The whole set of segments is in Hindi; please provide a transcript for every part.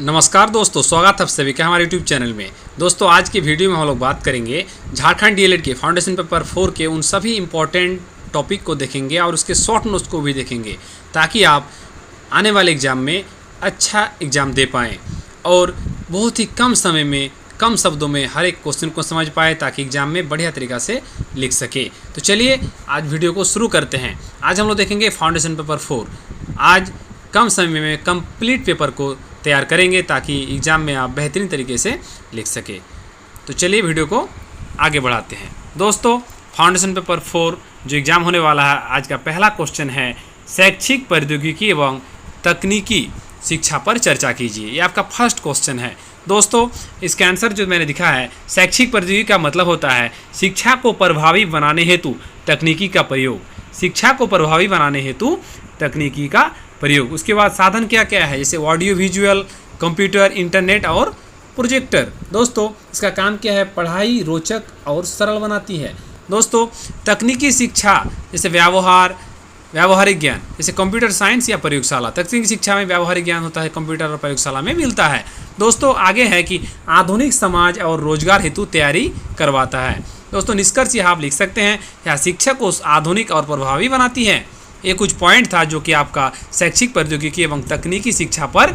नमस्कार दोस्तों, स्वागत है आप सभी का हमारे YouTube चैनल में। दोस्तों आज की वीडियो में हम लोग बात करेंगे झारखंड डीएलएड के फाउंडेशन पेपर 4 के उन सभी इम्पोर्टेंट टॉपिक को देखेंगे और उसके शॉर्ट नोट्स को भी देखेंगे ताकि आप आने वाले एग्ज़ाम में अच्छा एग्ज़ाम दे पाएँ और बहुत ही कम समय में कम शब्दों में हर एक क्वेश्चन को समझ पाए ताकि एग्ज़ाम में बढ़िया तरीक़ा से लिख सके। तो चलिए आज वीडियो को शुरू करते हैं। आज हम लोग देखेंगे फाउंडेशन पेपर 4। आज कम समय में कंप्लीट पेपर को तैयार करेंगे ताकि एग्ज़ाम में आप बेहतरीन तरीके से लिख सके। तो चलिए वीडियो को आगे बढ़ाते हैं। दोस्तों फाउंडेशन पेपर 4 जो एग्ज़ाम होने वाला है, आज का पहला क्वेश्चन है शैक्षिक प्रौद्योगिकी एवं तकनीकी शिक्षा पर चर्चा कीजिए। ये आपका फर्स्ट क्वेश्चन है। दोस्तों इसका आंसर जो मैंने दिखा है, शैक्षिक प्रौद्योगिकी का मतलब होता है शिक्षा को प्रभावी बनाने हेतु तकनीकी का प्रयोग। शिक्षा को प्रभावी बनाने हेतु तकनीकी का प्रयोग। उसके बाद साधन क्या क्या है, जैसे ऑडियो विजुअल, कंप्यूटर, इंटरनेट और प्रोजेक्टर। दोस्तों इसका काम क्या है, पढ़ाई रोचक और सरल बनाती है। दोस्तों तकनीकी शिक्षा जैसे व्यावहारिक ज्ञान, जैसे कंप्यूटर साइंस या प्रयोगशाला। तकनीकी शिक्षा में व्यावहारिक ज्ञान होता है, कंप्यूटर और प्रयोगशाला में मिलता है। दोस्तों आगे है कि आधुनिक समाज और रोजगार हेतु तैयारी करवाता है। दोस्तों निष्कर्ष यहाँ आप लिख सकते हैं, यह शिक्षा को आधुनिक और प्रभावी बनाती है। ये कुछ पॉइंट था जो कि आपका शैक्षिक प्रौद्योगिकी एवं तकनीकी शिक्षा पर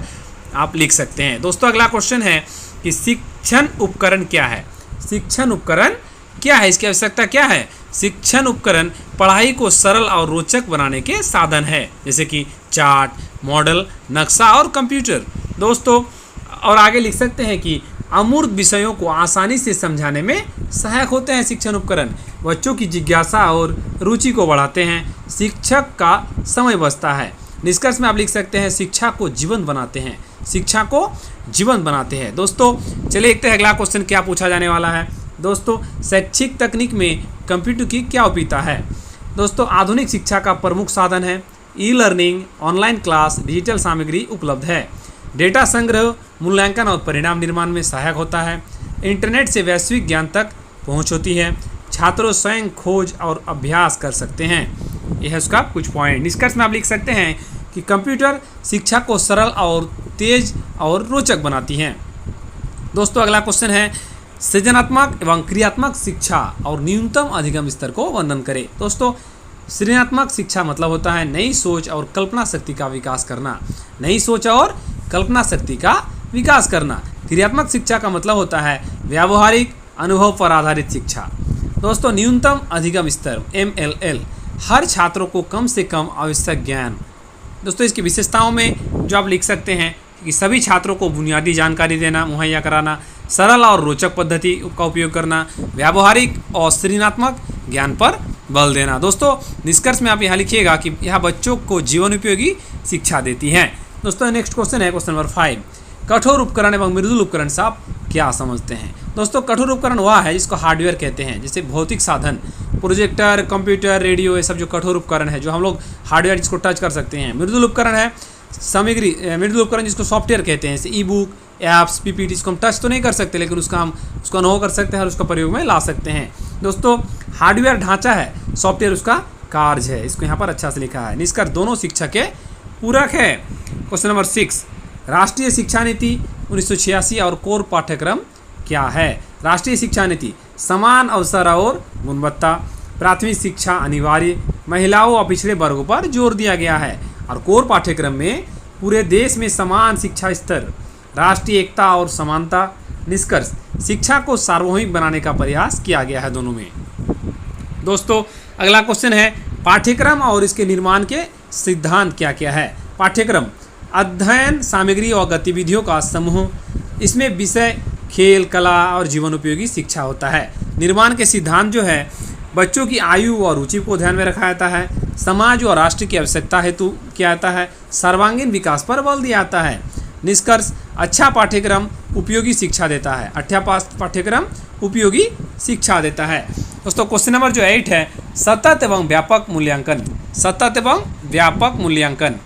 आप लिख सकते हैं। दोस्तों अगला क्वेश्चन है कि शिक्षण उपकरण क्या है। शिक्षण उपकरण क्या है, इसकी आवश्यकता क्या है। शिक्षण उपकरण पढ़ाई को सरल और रोचक बनाने के साधन है, जैसे कि चार्ट, मॉडल, नक्शा और कंप्यूटर। दोस्तों और आगे लिख सकते हैं कि अमूर्त विषयों को आसानी से समझाने में सहायक होते हैं। शिक्षण उपकरण बच्चों की जिज्ञासा और रुचि को बढ़ाते हैं। शिक्षक का समय बचता है। निष्कर्ष में आप लिख सकते हैं शिक्षा को जीवन बनाते हैं। शिक्षा को जीवन बनाते हैं। दोस्तों चलिए देखते हैं अगला क्वेश्चन क्या पूछा जाने वाला है। दोस्तों शैक्षिक तकनीक में कंप्यूटर की क्या उपयोगिता है। दोस्तों आधुनिक शिक्षा का प्रमुख साधन है। E learning, online class, digital सामग्री उपलब्ध है। डेटा संग्रह, मूल्यांकन और परिणाम निर्माण में सहायक होता है। इंटरनेट से वैश्विक ज्ञान तक पहुंच होती है। छात्रों स्वयं खोज और अभ्यास कर सकते हैं। यह है उसका कुछ पॉइंट। निष्कर्ष में आप लिख सकते हैं कि कंप्यूटर शिक्षा को सरल और तेज और रोचक बनाती हैं। दोस्तों अगला क्वेश्चन है सृजनात्मक एवं क्रियात्मक शिक्षा और न्यूनतम अधिगम स्तर को वर्णन करें। दोस्तों सृजनात्मक शिक्षा मतलब होता है नई सोच और कल्पना शक्ति का विकास करना। नई सोच और कल्पना शक्ति का विकास करना। क्रियात्मक शिक्षा का मतलब होता है व्यावहारिक अनुभव पर आधारित शिक्षा। दोस्तों न्यूनतम अधिगम स्तर MLL, हर छात्रों को कम से कम आवश्यक ज्ञान। दोस्तों इसकी विशेषताओं में जो आप लिख सकते हैं कि सभी छात्रों को बुनियादी जानकारी देना, मुहैया कराना, सरल और रोचक पद्धति का उपयोग करना, व्यावहारिक और सृजनात्मक ज्ञान पर बल देना। दोस्तों निष्कर्ष में आप यहाँ लिखिएगा कि यह बच्चों को जीवन उपयोगी शिक्षा देती है। दोस्तों नेक्स्ट क्वेश्चन है क्वेश्चन नंबर 5, कठोर उपकरण एवं मृदुल उपकरण से आप क्या समझते हैं। दोस्तों कठोर उपकरण वह है जिसको हार्डवेयर कहते हैं, जैसे भौतिक साधन, प्रोजेक्टर, कंप्यूटर, रेडियो, ये सब जो कठोर उपकरण है जो हम लोग हार्डवेयर जिसको टच कर सकते हैं। मृदुल उपकरण है सामग्री, मृदुल उपकरण जिसको सॉफ्टवेयर कहते हैं, जैसे ई बुक, ऐप्स, PPT, इसको हम टच तो नहीं कर सकते लेकिन उसका हम उसको अनुभव कर सकते हैं और उसका प्रयोग में ला सकते हैं। दोस्तों हार्डवेयर ढांचा है, सॉफ्टवेयर उसका कार्य है। इसको यहाँ पर अच्छा से लिखा है। निष्कर्ष दोनों शिक्षा के पूरक है। क्वेश्चन नंबर 6, राष्ट्रीय शिक्षा नीति 1986 और कोर पाठ्यक्रम क्या है। राष्ट्रीय शिक्षा नीति समान अवसर और गुणवत्ता, प्राथमिक शिक्षा अनिवार्य, महिलाओं और पिछड़े वर्गों पर जोर दिया गया है। और कोर पाठ्यक्रम में पूरे देश में समान शिक्षा स्तर, राष्ट्रीय एकता और समानता। निष्कर्ष शिक्षा को सार्वभौमिक बनाने का प्रयास किया गया है दोनों में। दोस्तों अगला क्वेश्चन है पाठ्यक्रम और इसके निर्माण के सिद्धांत क्या क्या है। पाठ्यक्रम अध्ययन सामग्री और गतिविधियों का समूह, इसमें विषय, खेल, कला और जीवन उपयोगी शिक्षा होता है। निर्माण के सिद्धांत जो है बच्चों की आयु और रुचि को ध्यान में रखा जाता है। समाज और राष्ट्र की आवश्यकता हेतु किया जाता है। सर्वांगीण विकास पर बल दिया जाता है। निष्कर्ष अच्छा पाठ्यक्रम उपयोगी शिक्षा देता है। अच्छा पाठ्यक्रम उपयोगी शिक्षा देता है। दोस्तों क्वेश्चन नंबर जो 8 है सतत एवं व्यापक मूल्यांकन। सतत एवं व्यापक मूल्यांकन।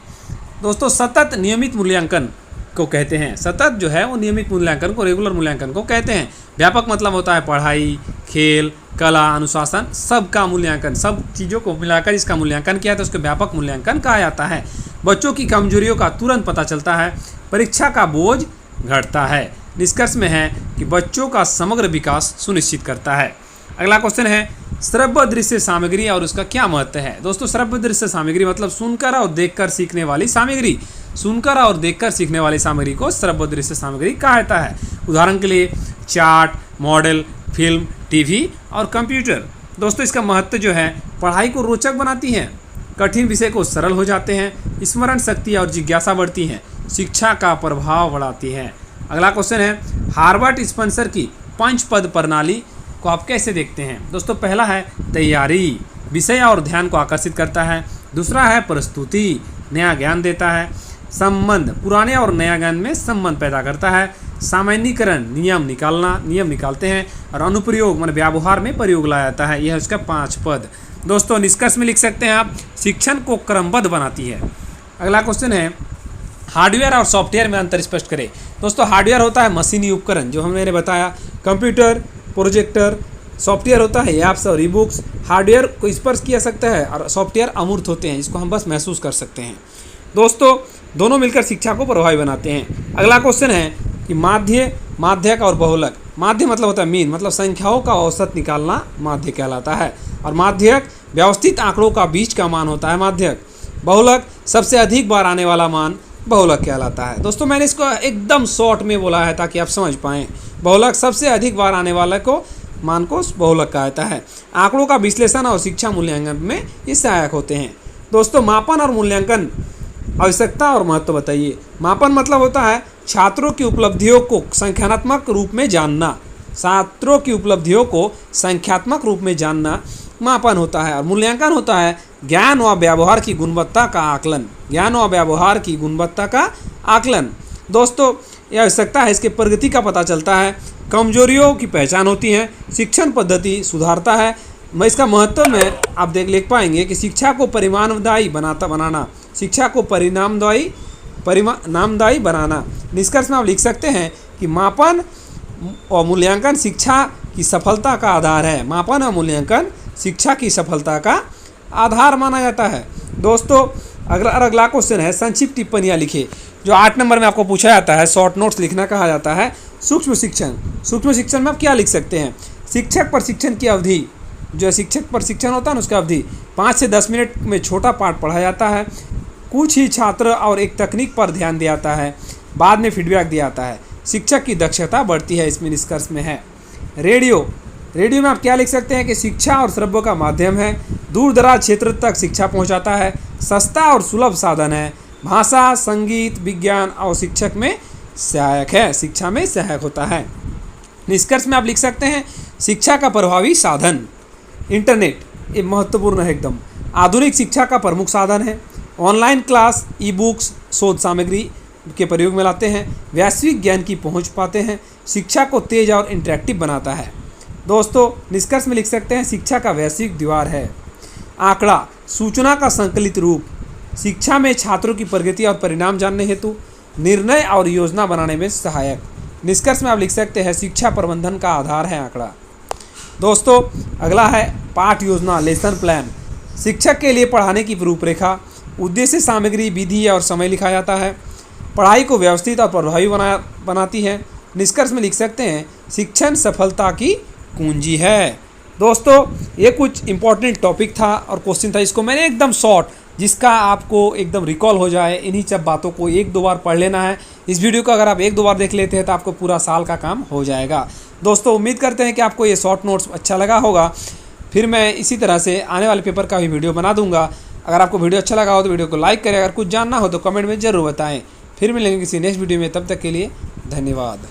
दोस्तों सतत नियमित मूल्यांकन को कहते हैं। सतत जो है वो नियमित मूल्यांकन को, रेगुलर मूल्यांकन को कहते हैं। व्यापक मतलब होता है पढ़ाई, खेल, कला, अनुशासन, सबका मूल्यांकन, सब चीज़ों को मिलाकर इसका मूल्यांकन किया तो उसको व्यापक मूल्यांकन कहा जाता है। बच्चों की कमजोरियों का तुरंत पता चलता है। परीक्षा का बोझ घटता है। निष्कर्ष में है कि बच्चों का समग्र विकास सुनिश्चित करता है। अगला क्वेश्चन है श्रव्य दृश्य सामग्री और उसका क्या महत्व है। दोस्तों श्रव्य दृश्य सामग्री मतलब सुनकर और देखकर सीखने वाली सामग्री। सुनकर और देखकर सीखने वाली सामग्री को श्रव्य दृश्य सामग्री कहा जाता है। उदाहरण के लिए चार्ट, मॉडल, फिल्म, टीवी और कंप्यूटर। दोस्तों इसका महत्व जो है पढ़ाई को रोचक बनाती है, कठिन विषय को सरल हो जाते हैं, स्मरण शक्ति और जिज्ञासा बढ़ती है, शिक्षा का प्रभाव बढ़ाती है। अगला क्वेश्चन है हार्वर्ड स्पेंसर की 5 पद प्रणाली को आप कैसे देखते हैं। दोस्तों पहला है तैयारी, विषय और ध्यान को आकर्षित करता है। दूसरा है प्रस्तुति, नया ज्ञान देता है। संबंध, पुराने और नया ज्ञान में संबंध पैदा करता है। सामान्यीकरण, नियम निकालते हैं। और अनुप्रयोग मान व्यवहार में प्रयोग लाया जाता है। यह उसका 5 पद। दोस्तों निष्कर्ष में लिख सकते हैं आप शिक्षण को क्रमबद्ध बनाती है। अगला क्वेश्चन है हार्डवेयर और सॉफ्टवेयर में अंतर स्पष्ट करें। दोस्तों हार्डवेयर होता है मशीनी उपकरण जो मैंने बताया, कंप्यूटर, प्रोजेक्टर। सॉफ्टवेयर होता है ऐप्स और ई बुक्स। हार्डवेयर को स्पर्श किया सकता है और सॉफ्टवेयर अमूर्त होते हैं, इसको हम बस महसूस कर सकते हैं। दोस्तों दोनों मिलकर शिक्षा को प्रभावी बनाते हैं। अगला क्वेश्चन है कि माध्य, माध्यक और बहुलक। माध्य मतलब होता है मीन, मतलब संख्याओं का औसत निकालना माध्य कहलाता है। और माध्यक व्यवस्थित आंकड़ों का बीच का मान होता है माध्यक। बहुलक सबसे अधिक बार आने वाला मान बहुलक कहलाता है। दोस्तों मैंने इसको एकदम शॉर्ट में बोला है ताकि आप समझ पाएँ। बहुलक सबसे अधिक बार आने वाला को मान को बहुलक कहा जाता है। आंकड़ों का विश्लेषण और शिक्षा मूल्यांकन में ये सहायक होते हैं। दोस्तों मापन और मूल्यांकन, आवश्यकता और महत्व बताइए। मापन मतलब होता है छात्रों की उपलब्धियों को संख्यात्मक रूप में जानना। छात्रों की उपलब्धियों को संख्यात्मक रूप में जानना मापन होता है। और मूल्यांकन होता है ज्ञान व व्यवहार की गुणवत्ता का आकलन। ज्ञान व व्यवहार की गुणवत्ता का आकलन। दोस्तों यह आवश्यकता है, इसके प्रगति का पता चलता है, कमजोरियों की पहचान होती है, शिक्षण पद्धति सुधारता है। मैं इसका महत्व में आप लिख पाएंगे कि शिक्षा को परिणामदायी बनाना, शिक्षा को परिणामदायी बनाना। निष्कर्ष में आप लिख सकते हैं कि मापन और मूल्यांकन शिक्षा की सफलता का आधार है। मापन और मूल्यांकन शिक्षा की सफलता का आधार माना जाता है। दोस्तों अगला क्वेश्चन है संक्षिप्त टिप्पणियाँ लिखे। जो 8 नंबर में आपको पूछा जाता है, शॉर्ट नोट्स लिखना कहा जाता है। सूक्ष्म शिक्षण, सूक्ष्म शिक्षण में आप क्या लिख सकते हैं। शिक्षक प्रशिक्षण की अवधि, जो शिक्षक प्रशिक्षण होता है ना उसका अवधि 5 से 10 मिनट में छोटा पाठ पढ़ाया जाता है। कुछ ही छात्र और एक तकनीक पर ध्यान दिया जाता है, बाद में फीडबैक दिया जाता है। शिक्षक की दक्षता बढ़ती है, इसमें निष्कर्ष में है। रेडियो, रेडियो में आप क्या लिख सकते हैं कि शिक्षा और श्रव्य का माध्यम है, दूर दराज क्षेत्र तक शिक्षा पहुंचाता है, सस्ता और सुलभ साधन है, भाषा, संगीत, विज्ञान और शिक्षक में सहायक है, शिक्षा में सहायक होता है। निष्कर्ष में आप लिख सकते हैं शिक्षा का प्रभावी साधन। इंटरनेट ये महत्वपूर्ण है एकदम, आधुनिक शिक्षा का प्रमुख साधन है। ऑनलाइन क्लास, ई बुक्स, शोध सामग्री के प्रयोग में लाते हैं, वैश्विक ज्ञान की पहुंच पाते हैं, शिक्षा को तेज और इंटरेक्टिव बनाता है। दोस्तों निष्कर्ष में लिख सकते हैं शिक्षा का वैश्विक द्वार है। आंकड़ा, सूचना का संकलित रूप, शिक्षा में छात्रों की प्रगति और परिणाम जानने हेतु, निर्णय और योजना बनाने में सहायक। निष्कर्ष में आप लिख सकते हैं शिक्षा प्रबंधन का आधार है आंकड़ा। दोस्तों अगला है पाठ योजना, लेसन प्लान। शिक्षक के लिए पढ़ाने की रूपरेखा, उद्देश्य, सामग्री, विधि और समय लिखा जाता है। पढ़ाई को व्यवस्थित और प्रभावी बनाती है। निष्कर्ष में लिख सकते हैं शिक्षण सफलता की कुंजी है। दोस्तों ये कुछ इंपॉर्टेंट टॉपिक था और क्वेश्चन था, इसको मैंने एकदम शॉर्ट, जिसका आपको एकदम रिकॉल हो जाए, इन्हीं सब बातों को 1-2 बार पढ़ लेना है। इस वीडियो को अगर आप 1-2 बार देख लेते हैं तो आपको पूरा साल का काम हो जाएगा। दोस्तों उम्मीद करते हैं कि आपको ये शॉर्ट नोट्स अच्छा लगा होगा। फिर मैं इसी तरह से आने वाले पेपर का भी वीडियो बना दूंगा। अगर आपको वीडियो अच्छा लगा हो तो वीडियो को लाइक करें, अगर कुछ जानना हो तो कमेंट में ज़रूर बताएं। फिर मिलेंगे किसी नेक्स्ट वीडियो में, तब तक के लिए धन्यवाद।